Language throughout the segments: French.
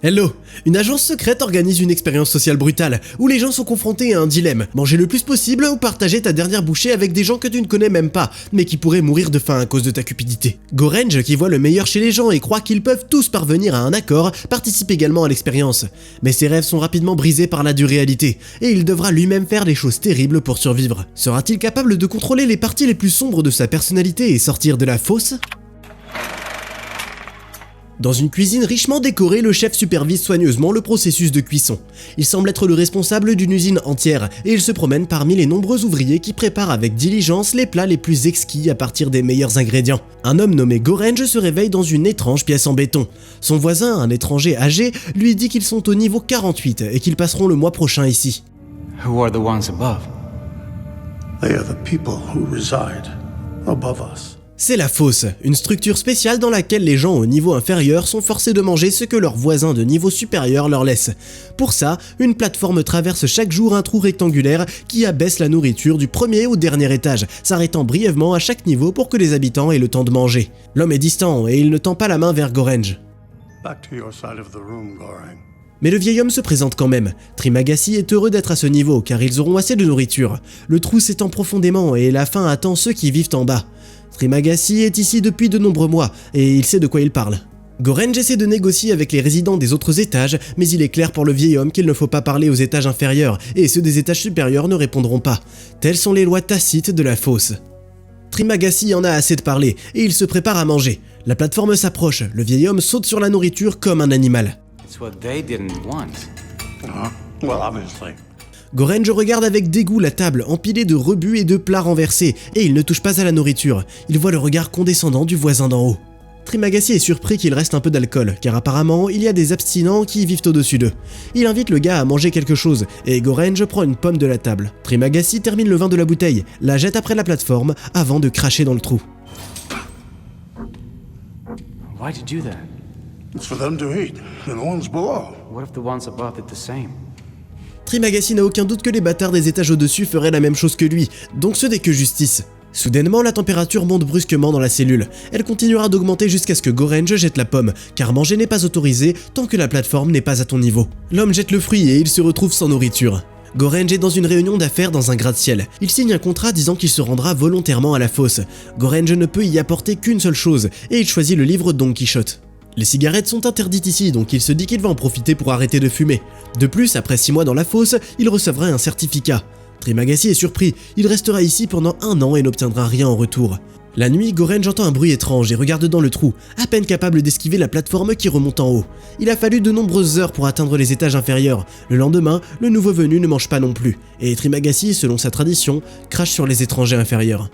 Hello! Une agence secrète organise une expérience sociale brutale, où les gens sont confrontés à un dilemme, manger le plus possible ou partager ta dernière bouchée avec des gens que tu ne connais même pas, mais qui pourraient mourir de faim à cause de ta cupidité. Gorenge, qui voit le meilleur chez les gens et croit qu'ils peuvent tous parvenir à un accord, participe également à l'expérience. Mais ses rêves sont rapidement brisés par la dure réalité, et il devra lui-même faire des choses terribles pour survivre. Sera-t-il capable de contrôler les parties les plus sombres de sa personnalité et sortir de la fosse? Dans une cuisine richement décorée, le chef supervise soigneusement le processus de cuisson. Il semble être le responsable d'une usine entière et il se promène parmi les nombreux ouvriers qui préparent avec diligence les plats les plus exquis à partir des meilleurs ingrédients. Un homme nommé Gorenge se réveille dans une étrange pièce en béton. Son voisin, un étranger âgé, lui dit qu'ils sont au niveau 48 et qu'ils passeront le mois prochain ici. Who are the ones above? They are the people who reside above us. C'est la fosse, une structure spéciale dans laquelle les gens au niveau inférieur sont forcés de manger ce que leurs voisins de niveau supérieur leur laissent. Pour ça, une plateforme traverse chaque jour un trou rectangulaire qui abaisse la nourriture du premier au dernier étage, s'arrêtant brièvement à chaque niveau pour que les habitants aient le temps de manger. L'homme est distant et il ne tend pas la main vers Gorenge. Back to your side of the room, Goreng. Mais le vieil homme se présente quand même. Trimagasi est heureux d'être à ce niveau car ils auront assez de nourriture. Le trou s'étend profondément et la faim attend ceux qui vivent en bas. Trimagasi est ici depuis de nombreux mois et il sait de quoi il parle. Gorenge essaie de négocier avec les résidents des autres étages, mais il est clair pour le vieil homme qu'il ne faut pas parler aux étages inférieurs et ceux des étages supérieurs ne répondront pas. Telles sont les lois tacites de la fosse. Trimagasi en a assez de parler et il se prépare à manger. La plateforme s'approche, le vieil homme saute sur la nourriture comme un animal. It's what they didn't want. Well, obviously. Gorenge regarde avec dégoût la table empilée de rebuts et de plats renversés, et il ne touche pas à la nourriture. Il voit le regard condescendant du voisin d'en haut. Trimagasi est surpris qu'il reste un peu d'alcool, car apparemment il y a des abstinents qui vivent au-dessus d'eux. Il invite le gars à manger quelque chose, et Gorenge prend une pomme de la table. Trimagasi termine le vin de la bouteille, la jette après la plateforme, avant de cracher dans le trou. Why'd you do that? It's for them to eat, and the ones below. What if the ones above did the same? Trimagasi n'a aucun doute que les bâtards des étages au-dessus feraient la même chose que lui, donc ce n'est que justice. Soudainement, la température monte brusquement dans la cellule. Elle continuera d'augmenter jusqu'à ce que Gorenge jette la pomme, car manger n'est pas autorisé tant que la plateforme n'est pas à ton niveau. L'homme jette le fruit et il se retrouve sans nourriture. Gorenge est dans une réunion d'affaires dans un gratte-ciel. Il signe un contrat disant qu'il se rendra volontairement à la fosse. Gorenge ne peut y apporter qu'une seule chose, et il choisit le livre Don Quichotte. Les cigarettes sont interdites ici, donc il se dit qu'il va en profiter pour arrêter de fumer. De plus, après 6 mois dans la fosse, il recevra un certificat. Trimagasi est surpris, il restera ici pendant 1 an et n'obtiendra rien en retour. La nuit, Gorenge entend un bruit étrange et regarde dans le trou, à peine capable d'esquiver la plateforme qui remonte en haut. Il a fallu de nombreuses heures pour atteindre les étages inférieurs. Le lendemain, le nouveau venu ne mange pas non plus, et Trimagasi, selon sa tradition, crache sur les étrangers inférieurs.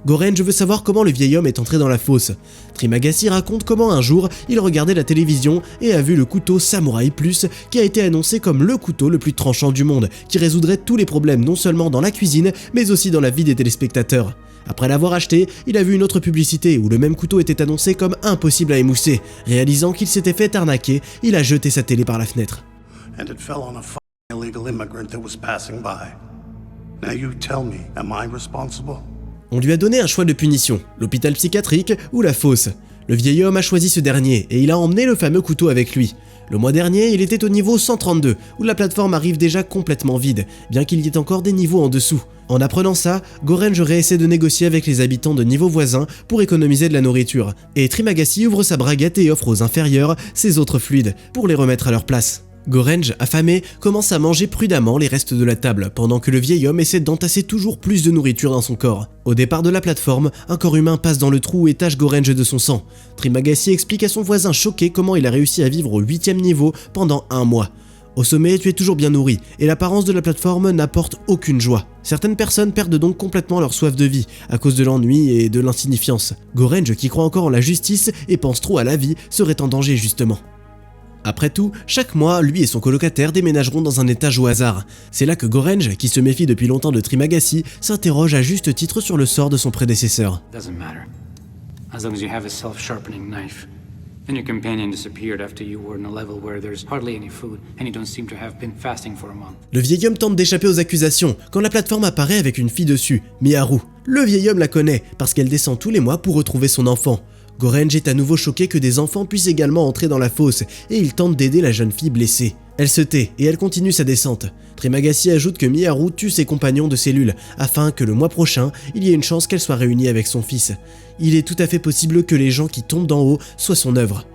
Gorenge veut savoir comment le vieil homme est entré dans la fosse. Trimagasi raconte comment un jour, il regardait la télévision et a vu le couteau Samouraï Plus qui a été annoncé comme le couteau le plus tranchant du monde, qui résoudrait tous les problèmes non seulement dans la cuisine, mais aussi dans la vie des téléspectateurs. Après l'avoir acheté, il a vu une autre publicité où le même couteau était annoncé comme impossible à émousser. Réalisant qu'il s'était fait arnaquer, il a jeté sa télé par la fenêtre. And it fell on a fucking illegal immigrant that was passing by. Now you tell me, am I responsible? On lui a donné un choix de punition, l'hôpital psychiatrique ou la fosse. Le vieil homme a choisi ce dernier et il a emmené le fameux couteau avec lui. Le mois dernier, il était au niveau 132, où la plateforme arrive déjà complètement vide, bien qu'il y ait encore des niveaux en dessous. En apprenant ça, Gorenge réessaie de négocier avec les habitants de niveau voisin pour économiser de la nourriture, et Trimagasi ouvre sa braguette et offre aux inférieurs ses autres fluides, pour les remettre à leur place. Gorenge, affamé, commence à manger prudemment les restes de la table, pendant que le vieil homme essaie d'entasser toujours plus de nourriture dans son corps. Au départ de la plateforme, un corps humain passe dans le trou et tache Gorenge de son sang. Trimagasi explique à son voisin choqué comment il a réussi à vivre au 8e niveau pendant 1 mois. Au sommet, tu es toujours bien nourri, et l'apparence de la plateforme n'apporte aucune joie. Certaines personnes perdent donc complètement leur soif de vie, à cause de l'ennui et de l'insignifiance. Gorenge, qui croit encore en la justice et pense trop à la vie, serait en danger justement. Après tout, chaque mois, lui et son colocataire déménageront dans un étage au hasard. C'est là que Gorenge, qui se méfie depuis longtemps de Trimagasi, s'interroge à juste titre sur le sort de son prédécesseur. Doesn't matter. As long as you have a self-sharpening knife. And your companion disappeared after you were in a level where there's hardly any food, and you don't seem to have been fasting for a month. Le vieil homme tente d'échapper aux accusations quand la plateforme apparaît avec une fille dessus, Miharu. Le vieil homme la connaît parce qu'elle descend tous les mois pour retrouver son enfant. Gorenge est à nouveau choqué que des enfants puissent également entrer dans la fosse et il tente d'aider la jeune fille blessée. Elle se tait et elle continue sa descente. Trimagasi ajoute que Miharu tue ses compagnons de cellule afin que le mois prochain, il y ait une chance qu'elle soit réunie avec son fils. Il est tout à fait possible que les gens qui tombent d'en haut soient son œuvre.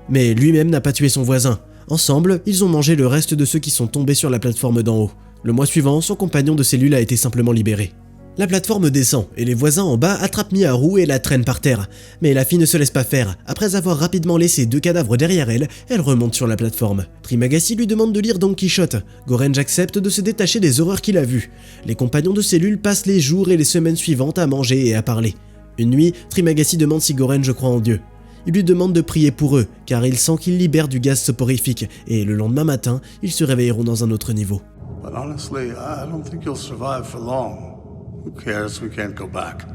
Mais lui-même n'a pas tué son voisin. Ensemble, ils ont mangé le reste de ceux qui sont tombés sur la plateforme d'en haut. Le mois suivant, son compagnon de cellule a été simplement libéré. La plateforme descend et les voisins en bas attrapent Miharu et la traînent par terre. Mais la fille ne se laisse pas faire. Après avoir rapidement laissé 2 cadavres derrière elle, elle remonte sur la plateforme. Trimagasi lui demande de lire Don Quichotte. Gorenge accepte de se détacher des horreurs qu'il a vues. Les compagnons de cellule passent les jours et les semaines suivantes à manger et à parler. Une nuit, Trimagasi demande si Gorenge croit en Dieu. Il lui demande de prier pour eux, car il sent qu'il libère du gaz soporifique, et le lendemain matin, ils se réveilleront dans un autre niveau. But honestly, I don't think you'll survive for long. Who cares? We can't go back.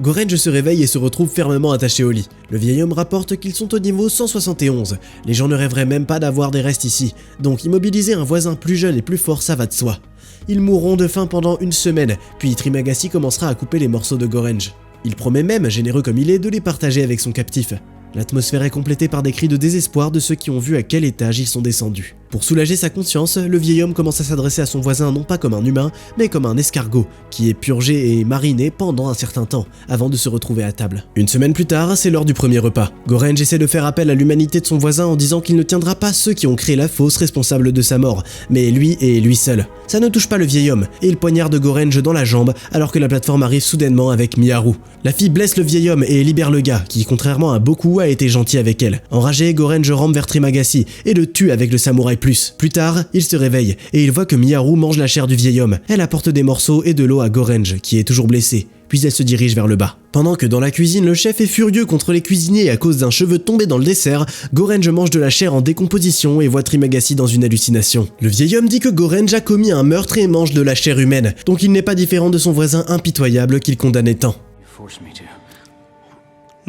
Gorenge se réveille et se retrouve fermement attaché au lit. Le vieil homme rapporte qu'ils sont au niveau 171. Les gens ne rêveraient même pas d'avoir des restes ici, donc immobiliser un voisin plus jeune et plus fort, ça va de soi. Ils mourront de faim pendant 1 semaine, puis Trimagasi commencera à couper les morceaux de Gorenge. Il promet même, généreux comme il est, de les partager avec son captif. L'atmosphère est complétée par des cris de désespoir de ceux qui ont vu à quel étage ils sont descendus. Pour soulager sa conscience, le vieil homme commence à s'adresser à son voisin non pas comme un humain, mais comme un escargot, qui est purgé et mariné pendant un certain temps, avant de se retrouver à table. 1 semaine plus tard, c'est l'heure du premier repas. Gorenge essaie de faire appel à l'humanité de son voisin en disant qu'il ne tiendra pas ceux qui ont créé la fosse responsables de sa mort, mais lui et lui seul. Ça ne touche pas le vieil homme, et il poignarde Gorenge dans la jambe alors que la plateforme arrive soudainement avec Miharu. La fille blesse le vieil homme et libère le gars, qui contrairement à beaucoup a été gentil avec elle. Enragé, Gorenge rampe vers Trimagasi et le tue avec le samouraï plus. Plus tard, il se réveille et il voit que Miharu mange la chair du vieil homme. Elle apporte des morceaux et de l'eau à Gorenge, qui est toujours blessé, puis elle se dirige vers le bas. Pendant que dans la cuisine, le chef est furieux contre les cuisiniers à cause d'un cheveu tombé dans le dessert, Gorenge mange de la chair en décomposition et voit Trimagasi dans une hallucination. Le vieil homme dit que Gorenge a commis un meurtre et mange de la chair humaine, donc il n'est pas différent de son voisin impitoyable qu'il condamnait tant. You forced me to.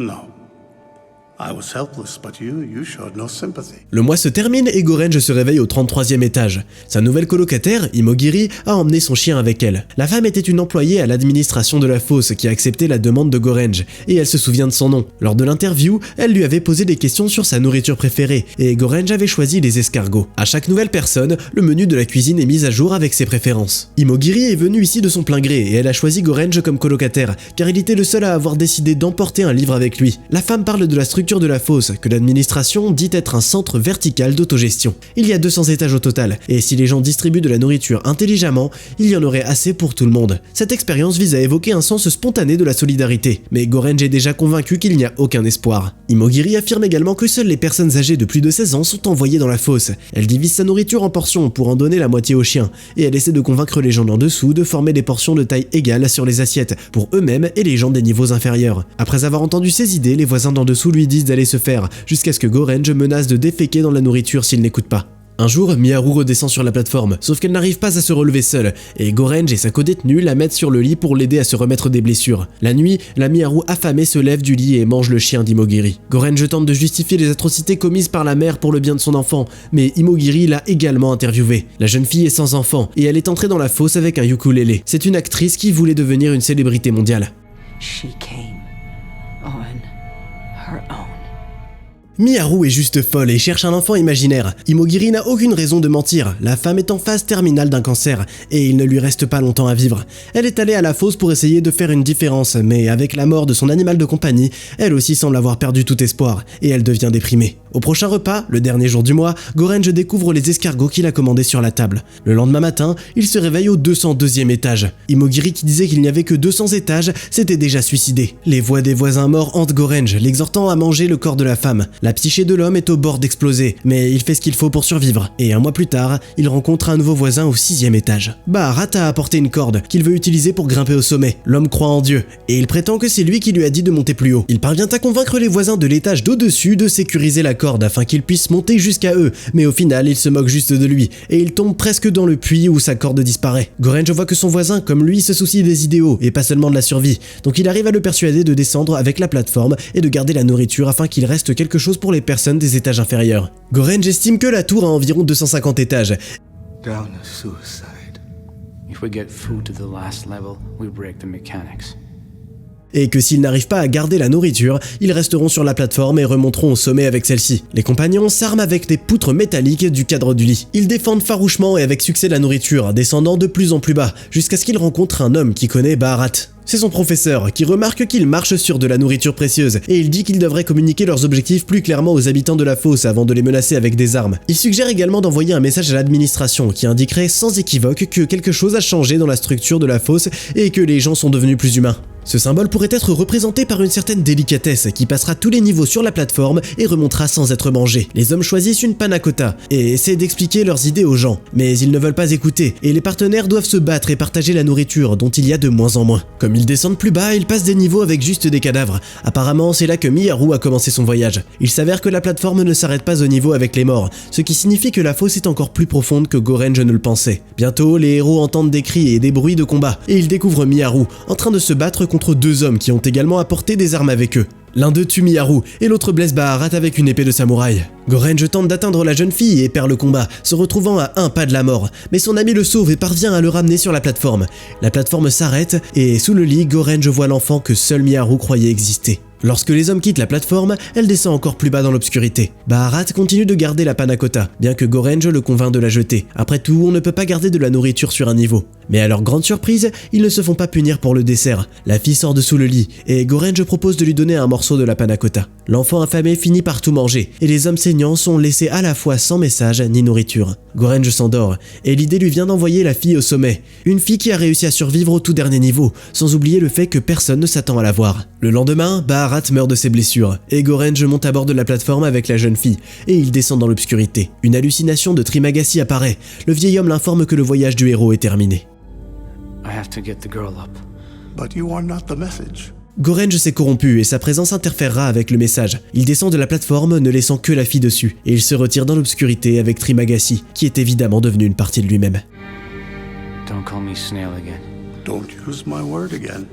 No. I was helpless, but you showed no sympathy. Le mois se termine et Gorenge se réveille au 33e étage. Sa nouvelle colocataire, Imogiri, a emmené son chien avec elle. La femme était une employée à l'administration de la fosse qui a accepté la demande de Gorenge, et elle se souvient de son nom. Lors de l'interview, elle lui avait posé des questions sur sa nourriture préférée, et Gorenge avait choisi les escargots. À chaque nouvelle personne, le menu de la cuisine est mis à jour avec ses préférences. Imogiri est venue ici de son plein gré, et elle a choisi Gorenge comme colocataire, car il était le seul à avoir décidé d'emporter un livre avec lui. La femme parle de la structure de la fosse, que l'administration dit être un centre vertical d'autogestion. Il y a 200 étages au total, et si les gens distribuent de la nourriture intelligemment, il y en aurait assez pour tout le monde. Cette expérience vise à évoquer un sens spontané de la solidarité, mais Gorenge est déjà convaincu qu'il n'y a aucun espoir. Imogiri affirme également que seules les personnes âgées de plus de 16 ans sont envoyées dans la fosse. Elle divise sa nourriture en portions pour en donner la moitié aux chiens, et elle essaie de convaincre les gens d'en dessous de former des portions de taille égale sur les assiettes, pour eux-mêmes et les gens des niveaux inférieurs. Après avoir entendu ces idées, les voisins d'en dessous lui disent d'aller se faire, jusqu'à ce que Gorenge menace de déféquer dans la nourriture s'il n'écoute pas. Un jour, Miharu redescend sur la plateforme, sauf qu'elle n'arrive pas à se relever seule, et Gorenge et sa codétenue la mettent sur le lit pour l'aider à se remettre des blessures. La nuit, la Miharu affamée se lève du lit et mange le chien d'Imogiri. Gorenge tente de justifier les atrocités commises par la mère pour le bien de son enfant, mais Imogiri l'a également interviewée. La jeune fille est sans enfant, et elle est entrée dans la fosse avec un ukulélé. C'est une actrice qui voulait devenir une célébrité mondiale. She came on her own. Miharu est juste folle et cherche un enfant imaginaire. Imogiri n'a aucune raison de mentir, la femme est en phase terminale d'un cancer, et il ne lui reste pas longtemps à vivre. Elle est allée à la fosse pour essayer de faire une différence, mais avec la mort de son animal de compagnie, elle aussi semble avoir perdu tout espoir, et elle devient déprimée. Au prochain repas, le dernier jour du mois, Gorenge découvre les escargots qu'il a commandés sur la table. Le lendemain matin, il se réveille au 202e étage. Imogiri, qui disait qu'il n'y avait que 200 étages, s'était déjà suicidé. Les voix des voisins morts hantent Gorenge, l'exhortant à manger le corps de la femme. La psyché de l'homme est au bord d'exploser, mais il fait ce qu'il faut pour survivre. Et un mois plus tard, il rencontre un nouveau voisin au 6e étage. Baharat a apporté une corde qu'il veut utiliser pour grimper au sommet. L'homme croit en Dieu, et il prétend que c'est lui qui lui a dit de monter plus haut. Il parvient à convaincre les voisins de l'étage d'au-dessus de sécuriser la corde afin qu'ils puissent monter jusqu'à eux, mais au final, il se moque juste de lui, et il tombe presque dans le puits où sa corde disparaît. Gorenge voit que son voisin, comme lui, se soucie des idéaux, et pas seulement de la survie, donc il arrive à le persuader de descendre avec la plateforme et de garder la nourriture afin qu'il reste quelque chose pour les personnes des étages inférieurs. Gorenge estime que la tour a environ 250 étages. Down a suicide. If we get food to the last level, we break the mechanics. et que s'ils n'arrivent pas à garder la nourriture, ils resteront sur la plateforme et remonteront au sommet avec celle-ci. Les compagnons s'arment avec des poutres métalliques du cadre du lit. Ils défendent farouchement et avec succès la nourriture, descendant de plus en plus bas, jusqu'à ce qu'ils rencontrent un homme qui connaît Baharat. C'est son professeur qui remarque qu'ils marchent sur de la nourriture précieuse et il dit qu'ils devraient communiquer leurs objectifs plus clairement aux habitants de la fosse avant de les menacer avec des armes. Il suggère également d'envoyer un message à l'administration qui indiquerait sans équivoque que quelque chose a changé dans la structure de la fosse et que les gens sont devenus plus humains. Ce symbole pourrait être représenté par une certaine délicatesse qui passera tous les niveaux sur la plateforme et remontera sans être mangé. Les hommes choisissent une panna cotta et essaient d'expliquer leurs idées aux gens, mais ils ne veulent pas écouter et les partenaires doivent se battre et partager la nourriture dont il y a de moins en moins. Comme ils descendent plus bas, ils passent des niveaux avec juste des cadavres. Apparemment, c'est là que Miharu a commencé son voyage. Il s'avère que la plateforme ne s'arrête pas au niveau avec les morts, ce qui signifie que la fosse est encore plus profonde que Gorenje ne le pensait. Bientôt, les héros entendent des cris et des bruits de combat et ils découvrent Miharu en train de se battre contre deux hommes qui ont également apporté des armes avec eux. L'un d'eux tue Miharu et l'autre blesse Baharat avec une épée de samouraï. Gorenje tente d'atteindre la jeune fille et perd le combat, se retrouvant à un pas de la mort, mais son ami le sauve et parvient à le ramener sur la plateforme. La plateforme s'arrête et sous le lit, Gorenje voit l'enfant que seul Miharu croyait exister. Lorsque les hommes quittent la plateforme, elle descend encore plus bas dans l'obscurité. Baharat continue de garder la panna cotta, bien que Gorenje le convainc de la jeter. Après tout, on ne peut pas garder de la nourriture sur un niveau. Mais à leur grande surprise, ils ne se font pas punir pour le dessert. La fille sort de sous le lit, et Gorenje propose de lui donner un morceau de la panna cotta. L'enfant affamé finit par tout manger, et les hommes saignants sont laissés à la fois sans message ni nourriture. Gorenje s'endort, et l'idée lui vient d'envoyer la fille au sommet. Une fille qui a réussi à survivre au tout dernier niveau, sans oublier le fait que personne ne s'attend à la voir. Le lendemain, Baharat meurt de ses blessures, et Gorenje monte à bord de la plateforme avec la jeune fille, et il descend dans l'obscurité. Une hallucination de Trimagasi apparaît. Le vieil homme l'informe que le voyage du héros est terminé. I have to get the girl up. But you are not the message. Gorenje s'est corrompu et sa présence interférera avec le message. Il descend de la plateforme ne laissant que la fille dessus, et il se retire dans l'obscurité avec Trimagasi, qui est évidemment devenu une partie de lui-même. Don't call me snail again. Don't use my word again.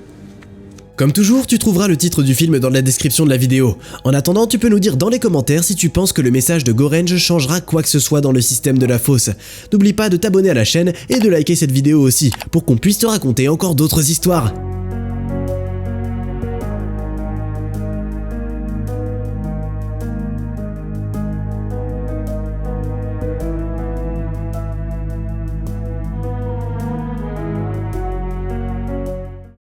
Comme toujours, tu trouveras le titre du film dans la description de la vidéo. En attendant, tu peux nous dire dans les commentaires si tu penses que le message de Gorenje changera quoi que ce soit dans le système de la fosse. N'oublie pas de t'abonner à la chaîne et de liker cette vidéo aussi, pour qu'on puisse te raconter encore d'autres histoires.